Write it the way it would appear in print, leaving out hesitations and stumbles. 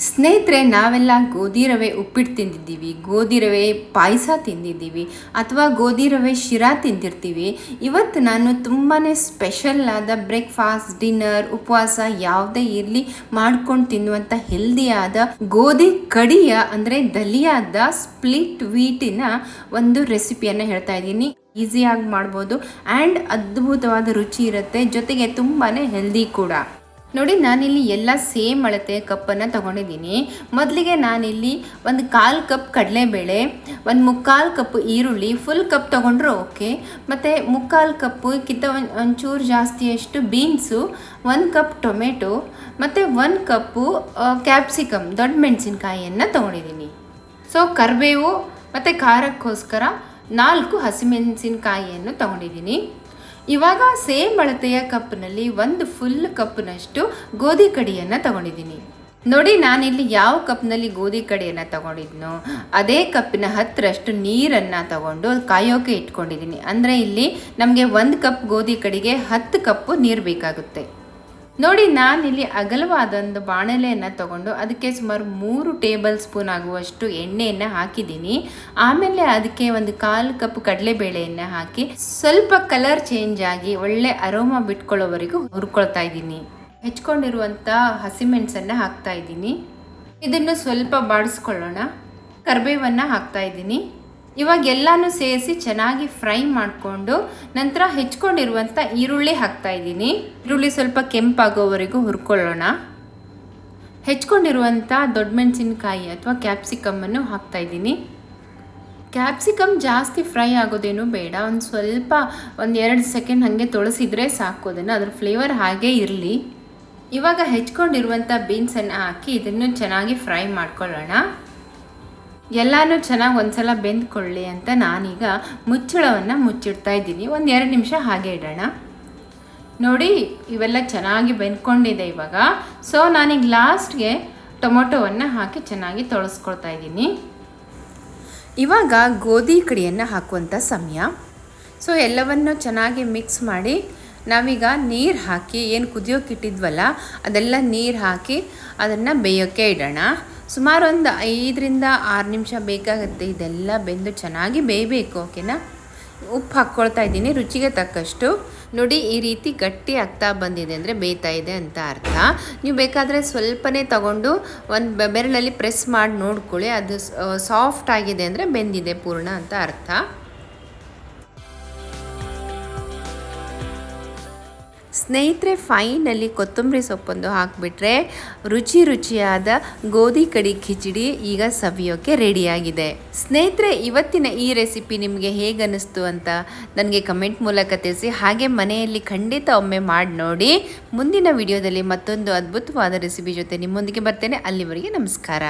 ಸ್ನೇಹಿತರೆ, ನಾವೆಲ್ಲ ಗೋಧಿ ರವೆ ಉಪ್ಪಿಟ್ಟು ತಿಂದಿದ್ದೀವಿ, ಗೋಧಿ ರವೆ ಪಾಯಸ ತಿಂದಿದ್ದೀವಿ, ಅಥವಾ ಗೋಧಿ ರವೆ ಶಿರಾ ತಿಂದಿರ್ತೀವಿ. ಇವತ್ತು ನಾನು ತುಂಬಾ ಸ್ಪೆಷಲ್ ಆದ ಬ್ರೇಕ್ಫಾಸ್ಟ್, ಡಿನ್ನರ್, ಉಪವಾಸ ಯಾವುದೇ ಇರಲಿ ಮಾಡ್ಕೊಂಡು ತಿನ್ನುವಂಥ ಹೆಲ್ದಿಯಾದ ಗೋಧಿ ಕಡಿಯ ಅಂದರೆ ದಲಿಯಾದ ಸ್ಪ್ಲಿಟ್ ವೀಟಿನ ಒಂದು ರೆಸಿಪಿಯನ್ನು ಹೇಳ್ತಾ ಇದ್ದೀನಿ. ಈಸಿಯಾಗಿ ಮಾಡ್ಬೋದು ಆ್ಯಂಡ್ ಅದ್ಭುತವಾದ ರುಚಿ ಇರುತ್ತೆ, ಜೊತೆಗೆ ತುಂಬಾ ಹೆಲ್ದಿ ಕೂಡ. ನೋಡಿ, ನಾನಿಲ್ಲಿ ಎಲ್ಲ ಸೇಮ್ ಅಳತೆ ಕಪ್ಪನ್ನು ತೊಗೊಂಡಿದ್ದೀನಿ. ಮೊದಲಿಗೆ ನಾನಿಲ್ಲಿ ಒಂದು 1/4 ಕಪ್ ಕಡಲೆಬೇಳೆ, ಒಂದು 3/4 ಕಪ್ ಈರುಳ್ಳಿ, ಫುಲ್ ಕಪ್ ತೊಗೊಂಡ್ರೆ ಓಕೆ, ಮತ್ತು 3/4 ಕಪ್ಪು ಒಂಚೂರು ಜಾಸ್ತಿಯಷ್ಟು ಬೀನ್ಸು, 1 ಕಪ್ ಟೊಮೆಟೊ, ಮತ್ತು 1 ಕಪ್ಪು ಕ್ಯಾಪ್ಸಿಕಮ್ ದೊಡ್ಡ ಮೆಣಸಿನ್ಕಾಯಿಯನ್ನು ತೊಗೊಂಡಿದ್ದೀನಿ. ಸೊ ಕರಿಬೇವು ಮತ್ತು ಖಾರಕ್ಕೋಸ್ಕರ 4 ಹಸಿಮೆಣಸಿನ್ಕಾಯಿಯನ್ನು ತೊಗೊಂಡಿದ್ದೀನಿ. ಇವಾಗ ಸೇಮ್ ಅಳತೆಯ ಕಪ್ನಲ್ಲಿ 1 ಫುಲ್ ಕಪ್ನಷ್ಟು ಗೋಧಿ ಕಡಿಯನ್ನು ತಗೊಂಡಿದ್ದೀನಿ. ನೋಡಿ, ನಾನಿಲ್ಲಿ ಯಾವ ಕಪ್ನಲ್ಲಿ ಗೋಧಿ ಕಡಿಯನ್ನು ತಗೊಂಡಿದ್ನೋ ಅದೇ ಕಪ್ಪಿನ 10ರಷ್ಟು ನೀರನ್ನು ತಗೊಂಡು ಕಾಯೋಕೆ ಇಟ್ಕೊಂಡಿದ್ದೀನಿ. ಅಂದರೆ ಇಲ್ಲಿ ನಮಗೆ 1 ಕಪ್ ಗೋಧಿ ಕಡಿಗೆ 10 ಕಪ್ಪು ನೀರು ಬೇಕಾಗುತ್ತೆ. ನೋಡಿ, ನಾನಿಲ್ಲಿ ಅಗಲವಾದೊಂದು ಬಾಣಲೆಯನ್ನು ತಗೊಂಡು ಅದಕ್ಕೆ ಸುಮಾರು 3 ಟೇಬಲ್ ಸ್ಪೂನ್ ಆಗುವಷ್ಟು ಎಣ್ಣೆಯನ್ನು ಹಾಕಿದ್ದೀನಿ. ಆಮೇಲೆ ಅದಕ್ಕೆ ಒಂದು 1/4 ಕಪ್ ಕಡಲೆಬೇಳೆಯನ್ನು ಹಾಕಿ ಸ್ವಲ್ಪ ಕಲರ್ ಚೇಂಜ್ ಆಗಿ ಒಳ್ಳೆ ಅರೋಮಾ ಬಿಟ್ಕೊಳ್ಳೋವರೆಗೂ ಹುರ್ಕೊಳ್ತಾ ಇದ್ದೀನಿ. ಹೆಚ್ಕೊಂಡಿರುವಂಥ ಹಸಿಮೆಣಸನ್ನು ಹಾಕ್ತಾ ಇದ್ದೀನಿ. ಇದನ್ನು ಸ್ವಲ್ಪ ಬಾಡಿಸ್ಕೊಳ್ಳೋಣ. ಕರಿಬೇವನ್ನು ಹಾಕ್ತಾ ಇದ್ದೀನಿ. ಇವಾಗ ಎಲ್ಲನೂ ಸೇರಿಸಿ ಚೆನ್ನಾಗಿ ಫ್ರೈ ಮಾಡಿಕೊಂಡು ನಂತರ ಹೆಚ್ಕೊಂಡಿರುವಂಥ ಈರುಳ್ಳಿ ಹಾಕ್ತಾ ಇದ್ದೀನಿ. ಈರುಳ್ಳಿ ಸ್ವಲ್ಪ ಕೆಂಪಾಗೋವರೆಗೂ ಹುರ್ಕೊಳ್ಳೋಣ. ಹೆಚ್ಕೊಂಡಿರುವಂಥ ದೊಡ್ಡ ಮೆಣಸಿನಕಾಯಿ ಅಥವಾ ಕ್ಯಾಪ್ಸಿಕಮ್ಮನ್ನು ಹಾಕ್ತಾ ಇದ್ದೀನಿ. ಕ್ಯಾಪ್ಸಿಕಮ್ ಜಾಸ್ತಿ ಫ್ರೈ ಆಗೋದೇನು ಬೇಡ, ಒಂದು ಸ್ವಲ್ಪ 1-2 ಸೆಕೆಂಡ್ ಹಾಗೆ ತೊಳಸಿದ್ರೆ ಸಾಕು, ಅದನ್ನು ಅದ್ರ ಫ್ಲೇವರ್ ಹಾಗೇ ಇರಲಿ. ಇವಾಗ ಹೆಚ್ಕೊಂಡಿರುವಂಥ ಬೀನ್ಸನ್ನು ಹಾಕಿ ಇದನ್ನು ಚೆನ್ನಾಗಿ ಫ್ರೈ ಮಾಡ್ಕೊಳ್ಳೋಣ. ಎಲ್ಲನೂ ಚೆನ್ನಾಗಿ ಒಂದ್ಸಲ ಬೆಂದ್ಕೊಳ್ಳಿ ಅಂತ ನಾನೀಗ ಮುಚ್ಚಳವನ್ನು ಮುಚ್ಚಿಡ್ತಾ ಇದ್ದೀನಿ. 1-2 ನಿಮಿಷ ಹಾಗೆ ಇಡೋಣ. ನೋಡಿ, ಇವೆಲ್ಲ ಚೆನ್ನಾಗಿ ಬೆಂದ್ಕೊಂಡಿದೆ ಇವಾಗ. ಸೊ ನಾನೀಗ ಲಾಸ್ಟ್ಗೆ ಟೊಮೊಟೊವನ್ನು ಹಾಕಿ ಚೆನ್ನಾಗಿ ತೊಳಸ್ಕೊಳ್ತಾ ಇದ್ದೀನಿ. ಇವಾಗ ಗೋಧಿ ಕಡಿಯನ್ನು ಹಾಕುವಂಥ ಸಮಯ. ಸೊ ಎಲ್ಲವನ್ನು ಚೆನ್ನಾಗಿ ಮಿಕ್ಸ್ ಮಾಡಿ ನಾವೀಗ ನೀರು ಹಾಕಿ ಏನು ಕುದಿಯೋಕೆ ಇಟ್ಟಿದ್ವಲ್ಲ ಅದೆಲ್ಲ ನೀರು ಹಾಕಿ ಅದನ್ನು ಬೇಯೋಕ್ಕೆ ಇಡೋಣ. ಸುಮಾರು ಒಂದು 5-6 ನಿಮಿಷ ಬೇಕಾಗುತ್ತೆ. ಇದೆಲ್ಲ ಬೆಂದು ಚೆನ್ನಾಗಿ ಬೇಯಬೇಕು, ಓಕೆನಾ. ಉಪ್ಪು ಹಾಕ್ಕೊಳ್ತಾ ಇದ್ದೀನಿ ರುಚಿಗೆ ತಕ್ಕಷ್ಟು. ನೋಡಿ, ಈ ರೀತಿ ಗಟ್ಟಿ ಆಗ್ತಾ ಬಂದಿದೆ ಅಂದರೆ ಬೇಯ್ತಾ ಇದೆ ಅಂತ ಅರ್ಥ. ನೀವು ಬೇಕಾದರೆ ಸ್ವಲ್ಪನೇ ತಗೊಂಡು ಒಂದು ಬೆರಳಲ್ಲಿ ಪ್ರೆಸ್ ಮಾಡಿ ನೋಡ್ಕೊಳ್ಳಿ, ಅದು ಸಾಫ್ಟ್ ಆಗಿದೆ ಅಂದರೆ ಬೆಂದಿದೆ ಪೂರ್ಣ ಅಂತ ಅರ್ಥ. ಸ್ನೇಹಿತರೆ, ಫೈನಲ್ಲಿ ಕೊತ್ತಂಬರಿ ಸೊಪ್ಪೊಂದು ಹಾಕಿಬಿಟ್ರೆ ರುಚಿಯಾದ ಗೋಧಿ ಕಡಿ ಖಿಚಡಿ ಈಗ ಸವಿಯೋಕ್ಕೆ ರೆಡಿಯಾಗಿದೆ. ಸ್ನೇಹಿತರೆ, ಇವತ್ತಿನ ಈ ರೆಸಿಪಿ ನಿಮಗೆ ಹೇಗೆ ಅನ್ನಿಸ್ತು ಅಂತ ನನಗೆ ಕಮೆಂಟ್ ಮೂಲಕ ತಿಳಿಸಿ. ಹಾಗೆ ಮನೆಯಲ್ಲಿ ಖಂಡಿತ ಒಮ್ಮೆ ಮಾಡಿ ನೋಡಿ. ಮುಂದಿನ ವಿಡಿಯೋದಲ್ಲಿ ಮತ್ತೊಂದು ಅದ್ಭುತವಾದ ರೆಸಿಪಿ ಜೊತೆ ನಿಮ್ಮೊಂದಿಗೆ ಬರ್ತೇನೆ. ಅಲ್ಲಿವರೆಗೆ ನಮಸ್ಕಾರ.